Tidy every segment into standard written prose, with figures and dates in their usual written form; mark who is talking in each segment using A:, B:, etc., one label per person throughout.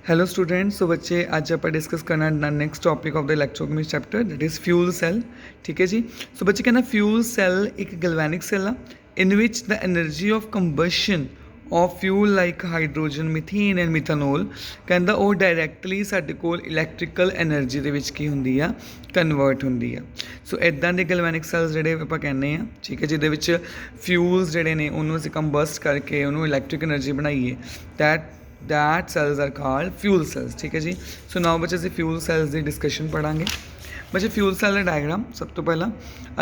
A: Hello students. सो बच्चे आज आप डिस्कस करना next topic of the electrochemistry chapter that is fuel cell. ठीक है जी। सो बच्चे कहना फ्यूल सेल एक galvanic cell ah in which the energy of combustion of fuel like hydrogen methane and methanol कहता वो डायरैक्टली साडे कोल इलैक्ट्रिकल एनर्जी दे विच की हुंदी आ कन्वर्ट हुंदी आ। सो इदां दे गैल्वेनिक सेल्स जिहड़े आपां कहने आ, ठीक है, जिहदे विच फ्यूल्स जिहड़े ने उन्होंने असीं कंबस्ट करके उन्होंने इलैक्ट्रिक एनर्जी बनाईए that cells are called fuel cells। ठीक है जी। सो नाउ बच्चे ਅਸੀਂ फ्यूल सेल्स की डिस्कशन पढ़ांगे। बच्चे फ्यूल सेल का डायग्राम सब तो पहला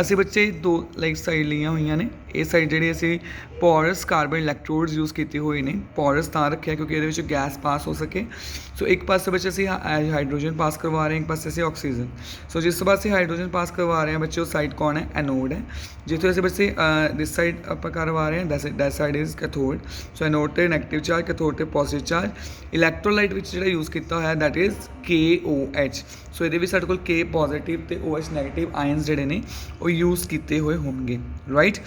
A: ਅਸੀਂ बच्चे दो लाइक साइड लिया हुई ने। ये साइड ਜਿਹੜੀ ਅਸੀਂ ਪੋਰਸ ਕਾਰਬਨ ਇਲੈਕਟ੍ਰੋਡਸ ਯੂਜ਼ ਕੀਤੇ ਹੋਏ ਨੇ। ਪੋਰਸ ਤਾਂ ਰੱਖਿਆ ਕਿਉਂਕਿ ਇਹਦੇ ਵਿੱਚ ਗੈਸ ਪਾਸ ਹੋ ਸਕੇ। ਸੋ ਇੱਕ ਪਾਸੇ ਵਿੱਚ ਅਸੀਂ ਹਾਈਡਰੋਜਨ ਪਾਸ ਕਰਵਾ ਰਹੇ ਹਾਂ, ਇੱਕ ਪਾਸੇ ਅਸੀਂ ਆਕਸੀਜਨ। ਸੋ ਜਿਸ ਪਾਸੇ ਹਾਈਡਰੋਜਨ ਪਾਸ ਕਰਵਾ ਰਹੇ ਹਾਂ ਬੱਚੇ ਉਹ ਸਾਈਡ ਕੌਣ ਹੈ? ਐਨੋਡ ਹੈ। ਜਿੱਥੇ ਅਸੀਂ ਬੱਚੇ ਦਿਸ ਸਾਈਡ ਆਪਾਂ ਕਰਵਾ ਰਹੇ ਹਾਂ that side is ਕੈਥੋਡ। So anode ਤੇ ਨੈਗੇਟਿਵ ਚਾਰਜ, ਕੈਥੋਡ ਤੇ ਪੋਜ਼ਿਟਿਵ ਚਾਰਜ। ਇਲੈਕਟ੍ਰੋਲਾਈਟ ਵਿੱਚ ਜਿਹੜਾ ਯੂਜ਼ ਕੀਤਾ ਹੋਇਆ ਦੈਟ ਇਜ਼ KOH। ਸੋ ਇਹਦੇ ਵਿੱਚ ਸਾਡੇ ਕੋਲ K ਪੋਜ਼ਿਟਿਵ ਤੇ OH ਨੈਗੇਟਿਵ ਆਇਨਸ ਜਿਹੜੇ ਨੇ ਉਹ ਯੂਜ਼ ਕੀਤੇ ਹੋਏ ਹੋਣਗੇ, ਰਾਈਟ।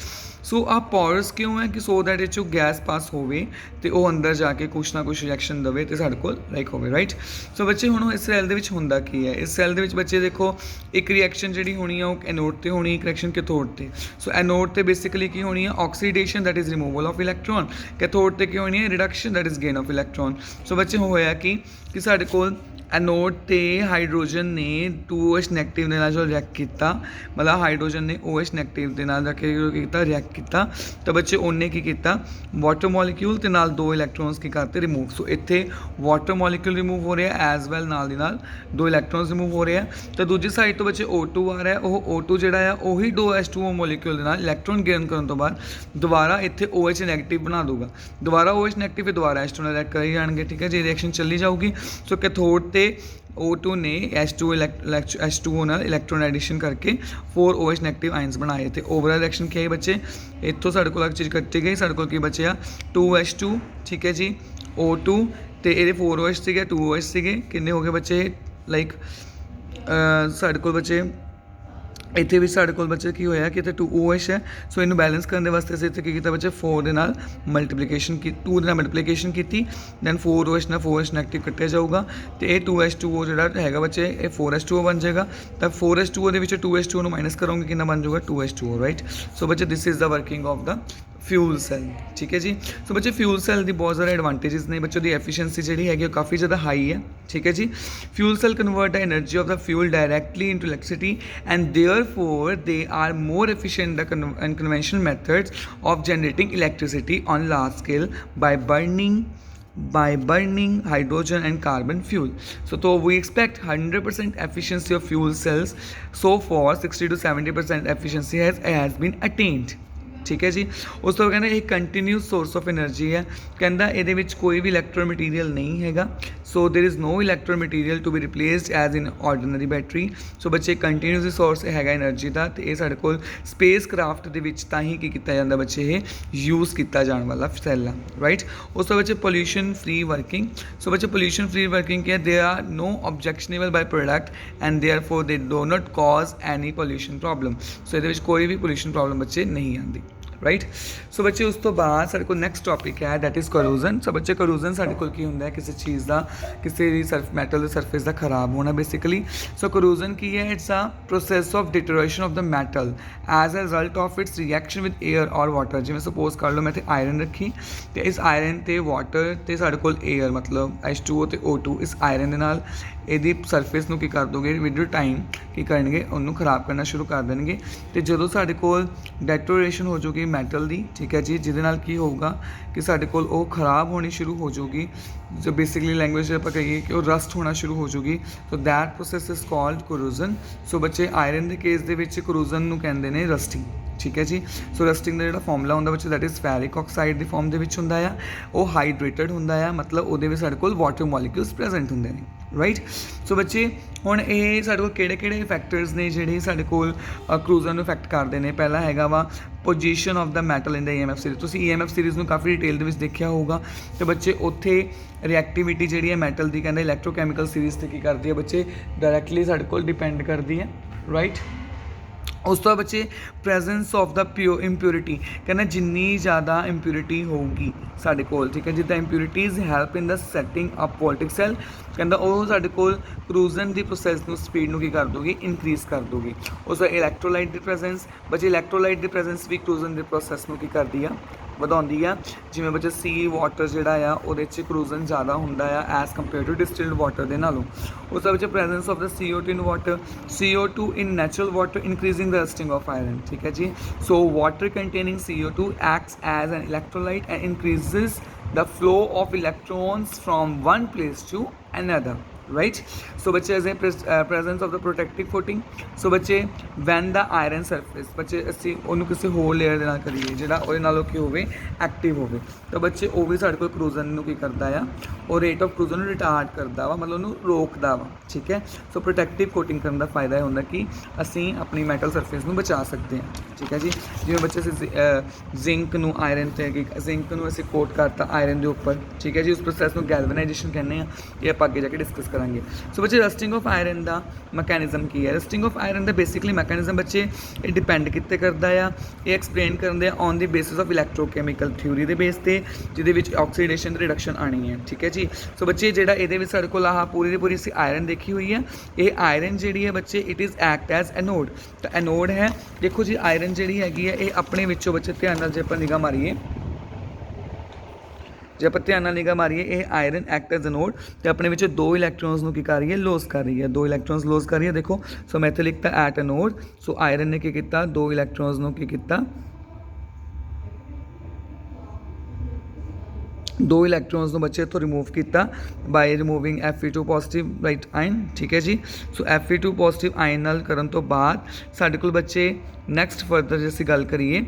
A: ਸੋ ਆ ਪੋਰਸ ਕਿਉਂ ਹੈ ਕਿ ਸੋ ਦੈਟ ਇਹ 'ਚੋਂ ਗੈਸ ਪਾਸ ਹੋਵੇ ਤੇ ਉਹ ਅੰਦਰ ਜਾ ਕੇ ਕੁਛ ਨਾ ਕੁਛ ਰਿਐਕਸ਼ਨ ਦੇਵੇ ਤੇ ਸਾਡੇ ਕੋਲ ਲਾਈਕ ਹੋਵੇ, ਰਾਈਟ। ਸੋ ਬੱਚੇ ਹੁਣ ਇਸ ਸੈੱਲ ਦੇ ਵਿੱਚ ਹੁੰਦਾ ਕੀ ਹੈ? ਇਸ ਸੈੱਲ ਦੇ ਵਿੱਚ ਬੱਚੇ ਦੇਖੋ ਇੱਕ ਰਿਐਕਸ਼ਨ ਜਿਹੜੀ ਹੋਣੀ ਆ ਉਹ ਐਨੋਡ ਤੇ ਹੋਣੀ, ਇੱਕ ਰਿਐਕਸ਼ਨ ਕੈਥੋਡ ਤੇ। ਸੋ ਐਨੋਡ ਤੇ ਬੇਸਿਕਲੀ ਕੀ ਹੋਣੀ ਆ? Oxidation that is removal of electron. Cathode ਤੇ ਕੀ ਹੋਣੀ ਹੈ? Reduction that is gain of electron. So ਬੱਚੇ ਹੋਇਆ ਕਿ ਸਾਡੇ ਕੋਲ ਐਨੋਡ ਤੇ ਹਾਈਡਰੋਜਨ ਨੇ 2OH ਨੈਗੇਟਿਵ ਦੇ ਨਾਲ ਜੋ ਰਿਐਕਟ ਕੀਤਾ, ਮਤਲਬ ਹਾਈਡਰੋਜਨ ਨੇ OH ਨੈਗੇਟਿਵ ਦੇ ਨਾਲ ਰੱਖ ਕੇ ਕੀਤਾ ਰਿਐਕਟ ਕੀਤਾ ਤਾਂ ਬੱਚੇ ਉਹਨੇ ਕੀ ਕੀਤਾ? ਵਾਟਰ ਮੋਲੀਕਿਊਲ ਤੇ ਨਾਲ ਦੋ ਇਲੈਕਟ੍ਰੋਨਸ ਕੀ ਕਰਤੇ? ਰਿਮੂਵ। ਸੋ ਇੱਥੇ ਵਾਟਰ ਮੋਲੀਕਿਊਲ ਰਿਮੂਵ ਹੋ ਰਿਹਾ ਐਜ਼ ਵੈਲ ਨਾਲ ਦੀ ਨਾਲ ਦੋ ਇਲੈਕਟ੍ਰੋਨਸ ਰਿਮੂਵ ਹੋ ਰਿਹਾ। ਤਾਂ ਦੂਜੀ ਸਾਈਡ ਤੋਂ ਬੱਚੇ O2 ਆ ਰਿਹਾ। ਉਹ O2 ਜਿਹੜਾ ਆ ਉਹੀ 2H2O ਮੋਲੀਕਿਊਲ ਦੇ ਨਾਲ ਇਲੈਕਟ੍ਰੋਨ ਗੇਨ ਕਰਨ ਤੋਂ ਬਾਅਦ ਦੁਬਾਰਾ ਇੱਥੇ OH ਨੈਗੇਟਿਵ ਬਣਾ ਦੂਗਾ। ਦੁਬਾਰਾ OH ਨੈਗੇਟਿਵ ਫਿਰ ਦੁਬਾਰਾ H2 ਨਾਲ ਰਿਐਕਟ ਕਰੀ ਜਾਣਗੇ, ਠੀਕ ਹੈ ਜੀ। ਰਿਐਕਸ਼ਨ ਚੱਲੀ ਜਾਊਗੀ। ਸੋ ਕੈਥੋਡ ਤੇ O2 ने H2O ਨਾਲ ਇਲੈਕਟ੍ਰੋਨ ਐਡੀਸ਼ਨ ਕਰਕੇ 4OH ਨੈਗੇਟਿਵ ਆਇਨਸ ਬਣਾਏ ਤੇ ਓਵਰਆਲ ਰਿਐਕਸ਼ਨ ਕੀ ਹੈ ਬੱਚੇ? ਇੱਥੋਂ ਸਾਡੇ ਕੋਲ ਇੱਕ ਚੀਜ਼ ਕੱਟੀ ਗਈ, ਸਾਡੇ ਕੋਲ ਕੀ ਬਚਿਆ? 2H2, ਠੀਕ ਹੈ ਜੀ। O2 ਤੇ ਇਹਦੇ 4OH ਸੀਗੇ, 2OH ਸੀਗੇ, ਕਿੰਨੇ ਹੋ ਗਏ ਬੱਚੇ? ਲਾਈਕ ਸਾਡੇ ਕੋਲ ਬੱਚੇ ਇੱਥੇ ਵੀ ਸਾਡੇ ਕੋਲ ਬੱਚੇ ਕੀ ਹੋਇਆ ਕਿ ਇੱਥੇ 2OH ਹੈ। ਸੋ ਇਹਨੂੰ ਬੈਲੈਂਸ ਕਰਨ ਦੇ ਵਾਸਤੇ ਅਸੀਂ ਇੱਥੇ ਕੀ ਕੀਤਾ ਬੱਚੇ? 4 ਦੇ ਨਾਲ ਮਲਟੀਪਲੀਕੇਸ਼ਨ ਕੀ 2 ਦੇ ਨਾਲ ਮਲਟੀਪਲੀਕੇਸ਼ਨ ਕੀਤੀ, ਦੈਨ 4OH ਨਾਲ 4H ਨੈਗੇਟਿਵ ਕੱਟਿਆ ਜਾਊਗਾ ਤੇ ਇਹ 2H2O ਜਿਹੜਾ ਹੈਗਾ ਬੱਚੇ ਇਹ 4H2O ਬਣ ਜਾਏਗਾ। ਤਾਂ 4H2O ਦੇ ਵਿੱਚ 2H2O ਨੂੰ ਮਾਈਨਸ ਕਰੋਗੇ ਕਿੰਨਾ ਬਣ ਜਾਊਗਾ? 2H2O, right. ਸੋ ਬੱਚੇ this is the working of the fuel cell, ठीक है जी। सो बच्चे फ्यूल सैल की बहुत सारे एडवांटेजेस ने बच्चों की एफिशिएंसी जी है काफ़ी ज़्यादा हाई है, ठीक है जी। Fuel cell convert the energy of the fuel directly into electricity and therefore they are more efficient the conventional methods of generating electricity on large scale by burning hydrogen and carbon fuel। So we expect 100% efficiency of fuel cells। So far 60 to 70% efficiency has been attained, ठीक है जी। उस तो कहना एक continuous source of energy है, कहता ये कोई भी इलैक्ट्रो मटीरियल नहीं है। So there is no electro material to be replaced as in ordinary battery. So बच्चे कंटिन्यूस सोर्स है एनर्जी का तो ये साढ़े कोल स्पेस क्राफ्ट के ही की किया जाता बच्चे ये यूज़ किया जाने वाला सैल है, राइट। उस तो बच्चे पोल्यूशन फ्री वर्किंग। सो बच्चे पोल्यूशन फ्री वर्किंग क्या? They are no objectionable by product and therefore they do not cause any pollution problem. So ये कोई भी पोल्यूशन प्रॉब्लम बच्चे नहीं आती, राइट। सो बच्चे उस तो बाद साढ़े को नैक्सट टॉपिक है दैट इज़ करोजन। सो बच्चे करोजन साढ़े को होंगे किसी चीज़ का किसी मैटल के सरफेस का खराब होना बेसिकली। सो करोजन की है? It's a process of deterioration of the metal as a result of its reaction with air और वाटर। जिमें सपोज कर लो मैं इतने आयरन रखी तो इस आयरन तो वाटर तो साढ़े को एयर मतलब H2O तो O2 इस आयरन के नाल ਇਹਦੀ ਸਰਫੇਸ ਨੂੰ ਕੀ ਕਰ ਦੋਗੇ? ਵਿਦ ਟਾਈਮ ਕੀ ਕਰਨਗੇ? ਉਹਨੂੰ ਖਰਾਬ ਕਰਨਾ ਸ਼ੁਰੂ ਕਰ ਦੇਣਗੇ ਤੇ ਜਦੋਂ ਸਾਡੇ ਕੋਲ ਡੈਟੋਰੇਸ਼ਨ ਹੋ ਜਾਊਗੀ ਮੈਟਲ ਦੀ, ਠੀਕ ਹੈ ਜੀ, ਜਿਹਦੇ ਨਾਲ ਕੀ ਹੋਊਗਾ ਕਿ ਸਾਡੇ ਕੋਲ ਉਹ ਖਰਾਬ ਹੋਣੀ ਸ਼ੁਰੂ ਹੋ ਜਾਊਗੀ। ਜੋ ਬੇਸਿਕਲੀ ਲੈਂਗੁਏਜ ਆਪਾਂ ਕਹੀਏ ਕਿ ਉਹ ਰਸਟ ਹੋਣਾ ਸ਼ੁਰੂ ਹੋ ਜਾਊਗੀ। So that process is called corrosion. So ਬੱਚੇ ਆਇਰਨ ਦੇ ਕੇਸ ਦੇ ਵਿੱਚ ਕਰੋਜ਼ਨ ਨੂੰ ਕਹਿੰਦੇ ਨੇ ਰਸਟਿੰਗ, ठीक है जी। सो रस्टिंग का जो फॉर्मूला होंगे बच्चे दैट इज़ फैरिक ऑक्साइड की फॉर्म के होंगे आ, वो हाइड्रेटेड होंगे आ, मतलब वो साढ़े को वाटर मॉलिक्यूल्स प्रेजेंट होंगे ने, राइट। सो बच्चे हुण ये साढ़े को किहड़े फैक्टर्स ने जिहड़े साढ़े कोल क्रूजन इफैक्ट करते हैं? पहला हैगा वा position of the metal in the EMF series. तुसीं EMF सीरीज़ में काफ़ी डिटेल दे विच देखिया होगा तो बच्चे उत्थे रिएक्टिविटी जिहड़ी है मैटल की कहते इलैक्ट्रोकैमिकल सीरीज़ ते की करती है बच्चे? डायरैक्टली साढ़े कोल डिपेंड करती है, राइट। उस तो बाद बच्चे प्रैजेंस ऑफ द इंप्योरिटी, कहना जिन्नी ज़्यादा इंप्योरिटी होगी साढ़े कोल, ठीक है, जिद्दां impurities help in the setting up voltaic cell, कहता वो साढ़े कोल क्रूजन की प्रोसैस नूं स्पीड नूं की कर दूगी, इनक्रीज़ कर दूगी। उस इलैक्ट्रोलाइट की प्रेजेंस, बच्चे इलैक्ट्रोलाइट की प्रेजेंस भी क्रूजन की प्रोसैस नूं की करदी आ, ਵਧਾਉਂਦੀ ਆ। ਜਿਵੇਂ ਬੱਚੇ ਸੀ ਵਾਟਰ ਜਿਹੜਾ ਆ ਉਹਦੇ 'ਚ ਕਰੂਜ਼ਨ ਜ਼ਿਆਦਾ ਹੁੰਦਾ ਆ as compare to distilled water ਦੇ ਨਾਲੋਂ। ਉਸ ਦੇ ਵਿੱਚ ਪ੍ਰੈਜ਼ੈਂਸ ਆਫ ਦਾ CO2 in water, CO2 in natural water increasing the rusting of iron, ਠੀਕ ਹੈ ਜੀ। So water containing CO2 acts as an electrolyte and increases the flow of electrons from one place to another, right? So बच्चे as a presence of the protective coating, so बच्चे when the iron surface, बच्चे ਅਸੀਂ ਉਹਨੂੰ ਕਿਸੇ ਹੋਰ layer ਦੇ ਨਾਲ ਕਰੀਏ ਜਿਹੜਾ ਉਹਦੇ ਨਾਲੋਂ ਕੀ ਹੋਵੇ ਐਕਟਿਵ ਹੋਵੇ, ਤਾਂ ਬੱਚੇ ਉਹ ਵੀ ਸਾਡੇ ਕੋਲ ਕਰੂਜ਼ਨ ਨੂੰ ਕੀ ਕਰਦਾ ਆ, ਉਹ ਰੇਟ ਆਫ ਕਰੂਜ਼ਨ ਨੂੰ ਰਿਟਾਰਡ ਕਰਦਾ ਵਾ, ਮਤਲਬ ਉਹਨੂੰ ਰੋਕਦਾ ਵਾ, ਠੀਕ ਹੈ। ਸੋ ਪ੍ਰੋਟੈਕਟਿਵ ਕੋਟਿੰਗ ਕਰਨ ਦਾ ਫਾਇਦਾ ਇਹ ਹੁੰਦਾ ਕਿ ਅਸੀਂ ਆਪਣੀ ਮੈਟਲ ਸਰਫੇਸ ਨੂੰ ਬਚਾ ਸਕਦੇ ਹਾਂ, ਠੀਕ ਹੈ ਜੀ। ਜਿਵੇਂ ਬੱਚੇ ਅਸੀਂ ਜ਼ਿੰਕ ਨੂੰ ਆਇਰਨ 'ਤੇ ਜ਼ਿੰਕ ਨੂੰ ਅਸੀਂ ਕੋਟ ਕਰਤਾ ਆਇਰਨ ਦੇ ਉੱਪਰ, ਠੀਕ ਹੈ ਜੀ। ਉਸ ਪ੍ਰੋਸੈਸ ਨੂੰ ਗੈਲਵਨਾਈਜੇਸ਼ਨ ਕਹਿੰਦੇ ਆ, ਇਹ ਆਪਾਂ ਅੱਗੇ ਜਾ ਕੇ ਡਿਸਕਸ ਕਰਾਂਗੇ। ਸੋ ਬੱਚੇ ਰਸਟਿੰਗ ਆਫ ਆਇਰਨ ਦਾ ਮੈਕੈਨਿਜ਼ਮ ਕੀ ਹੈ? ਰਸਟਿੰਗ ਆਫ ਆਇਰਨ ਦਾ ਬੇਸਿਕਲੀ ਮੈਕੈਨਿਜ਼ਮ ਬੱਚੇ ਇਹ ਡਿਪੈਂਡ ਕਿਤੇ ਕਰਦਾ ਆ, ਇਹ ਐਕਸਪਲੇਨ ਕਰਦੇ ਆ on the basis of electrochemical theory ਦੇ ਬੇਸ 'ਤੇ, ਜਿਹਦੇ ਵਿੱਚ ਆਕਸੀਡੇਸ਼ਨ ਤੇ ਰਿਡਕਸ਼ਨ ਆਣੀ ਹੈ, ਠੀਕ ਹੈ ਜੀ। ਸੋ ਬੱਚੇ ਜਿਹੜਾ ਇਹਦੇ ਵਿੱਚ ਸਾਡੇ ਕੋਲ ਆਹ ਪੂਰੀ ਦੀ ਪੂਰੀ ਅਸੀਂ ਆਇਰਨ ਦੇਖੀ ਹੋਈ ਹੈ, ਇਹ ਆਇਰਨ ਜਿਹੜੀ ਹੈ ਬੱਚੇ it is act as anode, ਤਾਂ ਐਨੋਡ ਹੈ। ਦੇਖੋ ਜੀ ਆਇਰਨ ਜਿਹੜੀ ਹੈਗੀ ਹੈ ਇਹ ਆਪਣੇ ਵਿੱਚੋਂ ਬੱਚੇ ਧਿਆਨ ਨਾਲ ਜੇ ਆਪਾਂ ਨਿਗਾਹ ਮਾਰੀਏ, ਜੇ ਆਪਾਂ ਧਿਆਨ ਨਾਲ ਨਿਗਾਹ ਮਾਰੀਏ ਇਹ ਆਇਰਨ ਐਕਟ ਐਜ਼ ਐਨੋਡ ਤੇ ਆਪਣੇ ਵਿੱਚ 2 ਇਲੈਕਟ੍ਰੋਨਸ ਨੂੰ ਕੀ ਕਰ ਰਹੀ ਹੈ, ਲੋਸ ਕਰ ਰਹੀ ਹੈ, 2 ਇਲੈਕਟ੍ਰੋਨਸ ਲੋਸ ਕਰ ਰਹੀ ਹੈ। ਦੇਖੋ ਸੋ ਮੈਂ ਇੱਥੇ ਲਿਖਤਾ ਐਟ ਐਨੋਡ, ਸੋ ਆਇਰਨ ਨੇ ਕੀ ਕੀਤਾ, 2 ਇਲੈਕਟ੍ਰੋਨਸ ਨੂੰ ਕੀ ਕੀਤਾ, 2 ਇਲੈਕਟ੍ਰੋਨਸ ਨੂੰ ਬੱਚੇ ਇੱਥੋਂ ਰਿਮੂਵ ਕੀਤਾ by removing Fe2 positive right ion, ਠੀਕ ਹੈ ਜੀ। ਸੋ Fe2 ਪੋਜ਼ੀਟਿਵ ਆਇਨ ਨਾਲ ਕਰਨ ਤੋਂ ਬਾਅਦ ਸਾਡੇ ਕੋਲ ਬੱਚੇ ਨੈਕਸਟ ਫਰਦਰ ਜੇ ਅਸੀਂ ਗੱਲ ਕਰੀਏ,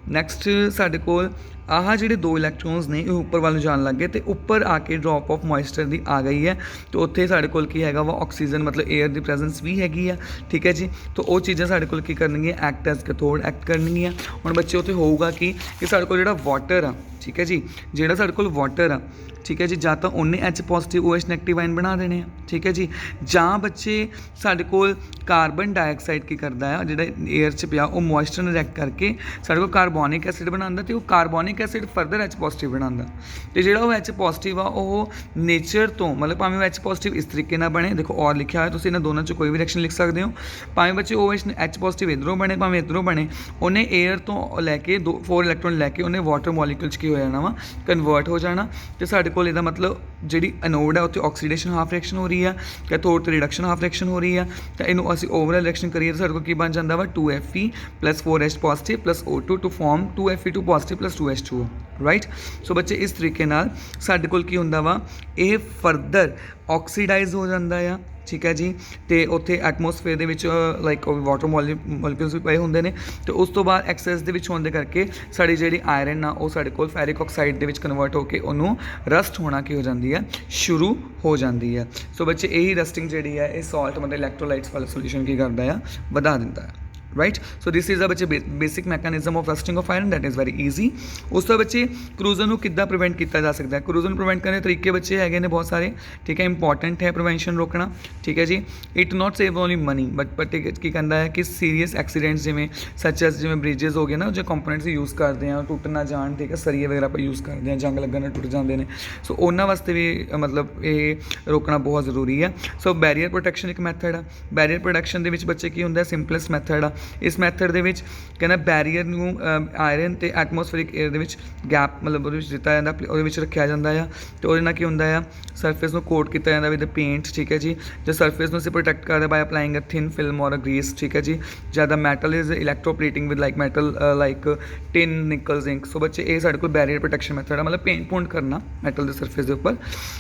A: ਨੈਕਸਟ ਸਾਡੇ ਕੋਲ ਆਹ ਜਿਹੜੇ 2 ਇਲੈਕਟ੍ਰੋਨਸ ਨੇ ਇਹ ਉੱਪਰ ਵੱਲ ਨੂੰ ਜਾਣ ਲੱਗੇ ਅਤੇ ਉੱਪਰ ਆ ਕੇ ਡ੍ਰੌਪ ਆਫ ਮੋਇਸਚਰ ਦੀ ਆ ਗਈ ਹੈ, ਅਤੇ ਉੱਥੇ ਸਾਡੇ ਕੋਲ ਕੀ ਹੈਗਾ ਵਾ ਆਕਸੀਜਨ ਮਤਲਬ ਏਅਰ ਦੀ ਪ੍ਰੈਜ਼ੈਂਸ ਵੀ ਹੈਗੀ ਆ, ਠੀਕ ਹੈ ਜੀ। ਤਾਂ ਉਹ ਚੀਜ਼ਾਂ ਸਾਡੇ ਕੋਲ ਕੀ ਕਰਨਗੀਆਂ, ਐਕਟ ਐਜ਼ ਕੈਥੋਡ ਐਕਟ ਕਰਨਗੀਆਂ। ਹੁਣ ਬੱਚੇ ਉੱਥੇ ਹੋਊਗਾ ਕਿ ਸਾਡੇ ਕੋਲ ਜਿਹੜਾ ਵਾਟਰ ਆ, ਠੀਕ ਹੈ ਜੀ, ਜਿਹੜਾ ਸਾਡੇ ਕੋਲ ਵਾਟਰ ਆ, ਠੀਕ ਹੈ ਜੀ, ਜਾਂ ਤਾਂ ਉਹਨੇ H positive OH negative ion ਬਣਾ ਦੇਣੇ ਆ, ਠੀਕ ਹੈ ਜੀ, ਜਾਂ ਬੱਚੇ ਸਾਡੇ ਕੋਲ ਕਾਰਬਨ ਡਾਈਆਕਸਾਈਡ ਕੀ ਕਰਦਾ ਆ, ਜਿਹੜਾ ਏਅਰ 'ਚ ਪਿਆ ਉਹ ਮੋਇਸਚਰ ਨਾਲ ਰਿਐਕਟ ਕਰਕੇ ਸਾਡੇ ਕੋਲ ਕਾਰਬੋਨਿਕ ਐਸਿਡ ਬਣਾਉਂਦਾ, ਅਤੇ ਉਹ ਕਾਰਬੋਨਿਕ ਐਸਿਡ ਫਰਦਰ H ਪੋਜ਼ੀਟਿਵ ਬਣਾਉਂਦਾ, ਅਤੇ ਜਿਹੜਾ ਉਹ H ਪੋਜ਼ੀਟਿਵ ਆ ਉਹ ਨੇਚਰ ਤੋਂ ਮਤਲਬ ਭਾਵੇਂ ਉਹ H ਪੋਜ਼ੀਟਿਵ ਇਸ ਤਰੀਕੇ ਨਾਲ ਬਣੇ, ਦੇਖੋ ਔਰ ਲਿਖਿਆ ਹੋਇਆ, ਤੁਸੀਂ ਇਹਨਾਂ ਦੋਨਾਂ 'ਚ ਕੋਈ ਵੀ ਰਿਐਕਸ਼ਨ ਲਿਖ ਸਕਦੇ ਹੋ, ਭਾਵੇਂ ਬੱਚੇ OH H ਪੋਜ਼ੀਟਿਵ ਇੱਧਰੋਂ ਬਣੇ ਭਾਵੇਂ ਇੱਧਰੋਂ ਬਣੇ, ਉਹਨੇ ਏਅਰ ਤੋਂ ਲੈ ਕੇ 4 ਇਲੈਕਟ੍ਰੋਨ ਲੈ ਕੇ ਉਹਨੇ ਵਾਟਰ ਮੋਲੀਕੂਲ 'ਚ ਕੀ ਹੋ ਜਾਣਾ ਵਾ, ਕਨਵਰਟ ਹੋ ਜਾਣਾ। ਅਤੇ ਸਾਡੇ ਕੋਲ ਇਹਦਾ ਮਤਲਬ ਜਿਹੜੀ ਐਨੋਡ ਹੈ ਉੱਥੇ ਆਕਸੀਡੇਸ਼ਨ ਹਾਫ ਰਿਐਕਸ਼ਨ ਹੋ ਰਹੀ ਆ, ਕੈਥੋਡ 'ਤੇ ਰਿਡਕਸ਼ਨ ਹਾਫ ਰਿਐਕਸ਼ਨ ਹੋ ਰਹੀ ਆ, ਤਾਂ ਇਹਨੂੰ ਅਸੀਂ ਓਵਰਆਲ ਰਿਐਕਸ਼ਨ ਕਰੀਏ ਤਾਂ ਸਾਡੇ ਕੋਲ ਕੀ ਬਣ ਜਾਂਦਾ ਵਾ 2Fe + 4H positive + O2 to form 2Fe2 positive + 2H2O, right. So ਬੱਚੇ ਇਸ ਤਰੀਕੇ ਨਾਲ ਸਾਡੇ ਕੋਲ ਕੀ ਹੁੰਦਾ ਵਾ, ਇਹ ਫਰਦਰ ਆਕਸੀਡਾਈਜ਼ ਹੋ ਜਾਂਦਾ ਆ, ਠੀਕ ਹੈ ਜੀ, ਅਤੇ ਉੱਥੇ ਐਟਮੋਸਫੇਅਰ ਦੇ ਵਿੱਚ ਲਾਈਕ ਵਾਟਰ ਮੋਲੀਕਿਊਲਸ ਵੀ ਪਏ ਹੁੰਦੇ ਨੇ, ਅਤੇ ਉਸ ਤੋਂ ਬਾਅਦ ਐਕਸੈਸ ਦੇ ਵਿੱਚ ਹੋਣ ਦੇ ਕਰਕੇ ਸਾਡੀ ਜਿਹੜੀ ਆਇਰਨ ਆ ਉਹ ਸਾਡੇ ਕੋਲ ਫੈਰਿਕ ਆਕਸਾਈਡ ਦੇ ਵਿੱਚ ਕਨਵਰਟ ਹੋ ਕੇ ਉਹਨੂੰ ਰਸਟ ਹੋਣਾ ਕੀ ਹੋ ਜਾਂਦੀ ਹੈ, ਸ਼ੁਰੂ ਹੋ ਜਾਂਦੀ ਹੈ। ਸੋ ਬੱਚੇ ਇਹੀ ਰਸਟਿੰਗ ਜਿਹੜੀ ਹੈ ਇਹ ਸਾਲਟ ਮਤਲਬ ਇਲੈਕਟ੍ਰੋਲਾਈਟਸ ਵਾਲਾ ਸੋਲਿਊਸ਼ਨ ਕੀ ਕਰਦਾ ਆ, ਵਧਾ ਦਿੰਦਾ ਹੈ, right. So this is the ਬੱਚੇ basic mechanism of rusting of iron, that is very easy. ਉਸ ਤੋਂ ਬੱਚੇ ਕਰੂਜ਼ਨ ਨੂੰ ਕਿੱਦਾਂ ਪ੍ਰੀਵੈਂਟ ਕੀਤਾ ਜਾ ਸਕਦਾ ਹੈ? ਕਰੂਜ਼ਨ ਨੂੰ ਪ੍ਰੀਵੈਂਟ ਕਰਨ ਦੇ ਤਰੀਕੇ ਬੱਚੇ ਹੈਗੇ ਨੇ ਬਹੁਤ ਸਾਰੇ, ਠੀਕ ਹੈ, ਇੰਪੋਰਟੈਂਟ ਹੈ ਪ੍ਰੀਵੈਂਸ਼ਨ ਰੋਕਣਾ, ਠੀਕ ਹੈ ਜੀ। It not save only money but ਕੀ ਕਹਿੰਦਾ ਹੈ ਕਿ ਸੀਰੀਅਸ ਐਕਸੀਡੈਂਟਸ ਜਿਵੇਂ ਸੱਚ ਐਸ ਜਿਵੇਂ ਬ੍ਰਿਜਸ ਹੋ ਗਏ ਨਾ, ਜੋ ਕੰਪੋਨੈਂਟਸ ਯੂਜ਼ ਕਰਦੇ ਹਾਂ ਟੁੱਟ ਨਾ ਜਾਣ, ਠੀਕ ਹੈ, ਸਰੀਏ ਵਗੈਰਾ ਆਪਾਂ ਯੂਜ਼ ਕਰਦੇ ਹਾਂ, ਜੰਗ ਲੱਗਣ ਨਾਲ ਟੁੱਟ ਜਾਂਦੇ ਨੇ, ਸੋ ਉਹਨਾਂ ਵਾਸਤੇ ਵੀ ਮਤਲਬ ਇਹ ਰੋਕਣਾ ਬਹੁਤ ਜ਼ਰੂਰੀ ਹੈ। ਸੋ ਬੈਰੀਅਰ ਪ੍ਰੋਟੈਕਸ਼ਨ ਇੱਕ ਮੈਥਡ ਆ, ਬੈਰੀਅਰ ਪ੍ਰੋਟੈਕਸ਼ਨ ਦੇ ਵਿੱਚ ਬੱਚੇ ਕੀ ਹੁੰਦਾ, ਸਿੰਪਲੈਸਟ ਮੈਥਡ ਆ। ਇਸ ਮੈਥਡ ਦੇ ਵਿੱਚ ਕਹਿੰਦਾ ਬੈਰੀਅਰ ਨੂੰ ਆਇਰਨ ਅਤੇ ਐਟਮੋਸਫੇਰਿਕ ਏਅਰ ਦੇ ਵਿੱਚ ਗੈਪ ਮਤਲਬ ਉਹਦੇ ਵਿੱਚ ਦਿੱਤਾ ਜਾਂਦਾ, ਉਹਦੇ ਵਿੱਚ ਰੱਖਿਆ ਜਾਂਦਾ ਆ, ਅਤੇ ਉਹਦੇ ਨਾਲ ਕੀ ਹੁੰਦਾ ਆ, ਸਰਫੇਸ ਨੂੰ ਕੋਟ ਕੀਤਾ ਜਾਂਦਾ ਵਿਦ ਪੇਂਟ, ਠੀਕ ਹੈ ਜੀ। ਜੋ ਸਰਫੇਸ ਨੂੰ ਅਸੀਂ ਪ੍ਰੋਟੈਕਟ ਕਰਦੇ ਬਾਈ ਅਪਲਾਈਂਗ ਅ ਥਿਨ ਫਿਲਮ ਔਰ ਅ ਗਰੀਸ, ਠੀਕ ਹੈ ਜੀ। ਜ਼ਿਆਦਾ metal is electroplating with like metal like tin, ਨਿਕਲ, ਜ਼ਿੰਕ। ਸੋ ਬੱਚੇ ਇਹ ਸਾਡੇ ਕੋਲ ਬੈਰੀਅਰ ਪ੍ਰੋਟੈਕਸ਼ਨ ਮੈਥਡ ਆ, ਮਤਲਬ ਪੇਂਟ ਪੂੰਟ ਕਰਨਾ ਮੈਟਲ ਦੇ ਸਰਫੇਸ ਦੇ ਉੱਪਰ।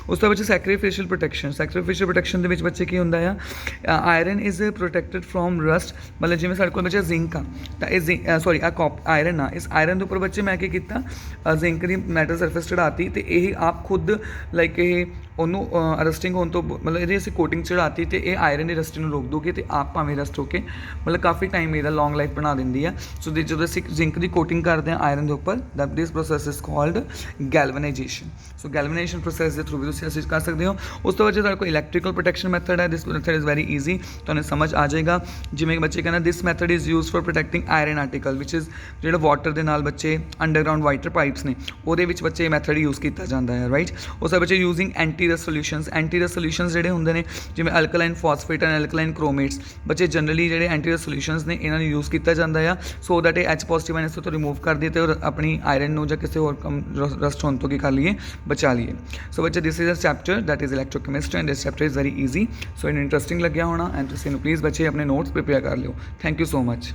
A: ਉਸ ਤੋਂ ਬੱਚੇ ਸੈਕਰੀਫਿਸ਼ੀਅਲ ਪ੍ਰੋਟੈਕਸ਼ਨ, ਸੈਕਰੀਫਿਸ਼ੀਅਲ ਪ੍ਰੋਟੈਕਸ਼ਨ ਦੇ ਵਿੱਚ ਬੱਚੇ ਕੀ ਹੁੰਦਾ ਆ, iron is protected from rust, ਮਤਲਬ ਜਿਵੇਂ ਸਾਡੇ ਕੋਲ ਬੱਚੇ ਜ਼ਿੰਕ ਆ, ਤਾਂ ਇਹ ਸੋਰੀ ਆ ਆਇਰਨ ਆ, ਇਸ ਆਇਰਨ ਦੇ ਉੱਪਰ ਬੱਚੇ ਮੈਂ ਕੀ ਕੀਤਾ, ਜ਼ਿੰਕ ਦੀ ਮੈਟਲ ਸਰਫੇਸ ਚੜਾਤੀ, ਅਤੇ ਇਹ ਆਪ ਖੁਦ ਲਾਈਕ ਇਹ ਉਹਨੂੰ ਰਸਟਿੰਗ ਹੋਣ ਤੋਂ ਮਤਲਬ ਇਹਦੀ ਅਸੀਂ ਕੋਟਿੰਗ ਚੜਾਤੀ ਤੇ ਇਹ ਆਇਰਨ ਦੀ ਰਸਟਿੰਗ ਨੂੰ ਰੋਕ ਦੋਗੇ ਤੇ ਆਪ ਭਾਵੇਂ ਰਸਟ ਹੋ ਕੇ ਮਤਲਬ ਕਾਫੀ ਟਾਈਮ ਇਹਦਾ ਲੌਂਗ ਲਾਈਫ ਬਣਾ ਦਿੰਦੀ ਆ। ਸੋ ਜਦੋਂ ਅਸੀਂ ਜ਼ਿੰਕ ਦੀ ਕੋਟਿੰਗ ਕਰਦੇ ਹਾਂ ਆਇਰਨ ਦੇ ਉੱਪਰ that this process is called galvanization. So galvanization process ਦੇ ਥਰੂ ਵੀ ਤੁਸੀਂ ਅਸਿਸਟ ਕਰ ਸਕਦੇ ਹੋ। ਉਸ ਤੋਂ ਬਾਅਦ ਜੇ ਤੁਹਾਡੇ ਕੋਲ ਇਲੈਕਟ੍ਰੀਕਲ ਪ੍ਰੋਟੈਕਸ਼ਨ ਮੈਥਡ ਹੈ, this method is very easy, ਤੁਹਾਨੂੰ ਸਮਝ ਆ ਜਾਏਗਾ। ਜਿਵੇਂ ਬੱਚੇ ਕਹਿੰਦਾ this method is use for protecting iron article ਵਿਚ ਇਜ਼ ਜਿਹੜਾ ਵਾਟਰ ਦੇ ਨਾਲ ਬੱਚੇ ਅੰਡਰਗਰਾਊਂਡ ਵਾਟਰ ਪਾਈਪਸ ਨੇ ਉਹਦੇ ਵਿੱਚ ਬੱਚੇ ਇਹ ਮੈਥਡ ਯੂਜ਼ ਕੀਤਾ ਜਾਂਦਾ ਹੈ ਰਾਈਟ। ਉਸ ਤੋਂ ਬੱਚੇ ਯੂਜ਼ਿੰਗ ਐਂਟੀ ਰਸ ਸੋਲਿਊਸ਼ਨਸ, ਐਂਟੀ ਰਸ ਸੋਲਿਊਸ਼ਨਸ ਜਿਹੜੇ ਹੁੰਦੇ ਨੇ ਜਿਵੇਂ ਅਲਕਲਾਈਨ ਫਾਸਫੇਟ ਐਂਡ ਅਲਕਲਾਈਨ ਕ੍ਰੋਮੇਟਸ, ਬੱਚੇ ਜਨਰਲੀ ਜਿਹੜੇ ਐਂਟੀ ਰਸ ਸੋਲਿਊਸ਼ਨਸ ਨੇ ਇਹਨਾਂ ਨੂੰ ਯੂਜ਼ ਕੀਤਾ ਜਾਂਦਾ ਆ ਸੋ ਦੈਟ ਇਹ ਐਚ ਪੋਜ਼ਿਟਿਵ ਆਇਨਸ ਤੋਂ ਰਿਮੂਵ ਕਰ ਦਈਏ ਤੇ ਆਪਣੀ ਆਇਰਨ ਨੂੰ ਜਾਂ ਕਿਸੇ ਹੋਰ ਰਸਟ ਹੋਣ ਤੋਂ ਕੀ ਕਰ ਲਈਏ, ਬਚਾ ਲਈਏ। ਸੋ ਬੱਚੇ this is a chapter that is electrochemistry and this chapter is very easy. So ਇਹਨੂੰ ਇੰਟਰਸਟਿੰਗ ਲੱਗਿਆ ਹੋਣਾ ਐਂਡ ਤੁਸੀਂ ਇਹਨੂੰ ਪਲੀਜ਼ ਬੱਚੇ ਆਪਣੇ ਨੋਟਸ ਪ੍ਰਿਪੇਅਰ ਕਰ ਲਿਓ। Thank you so much.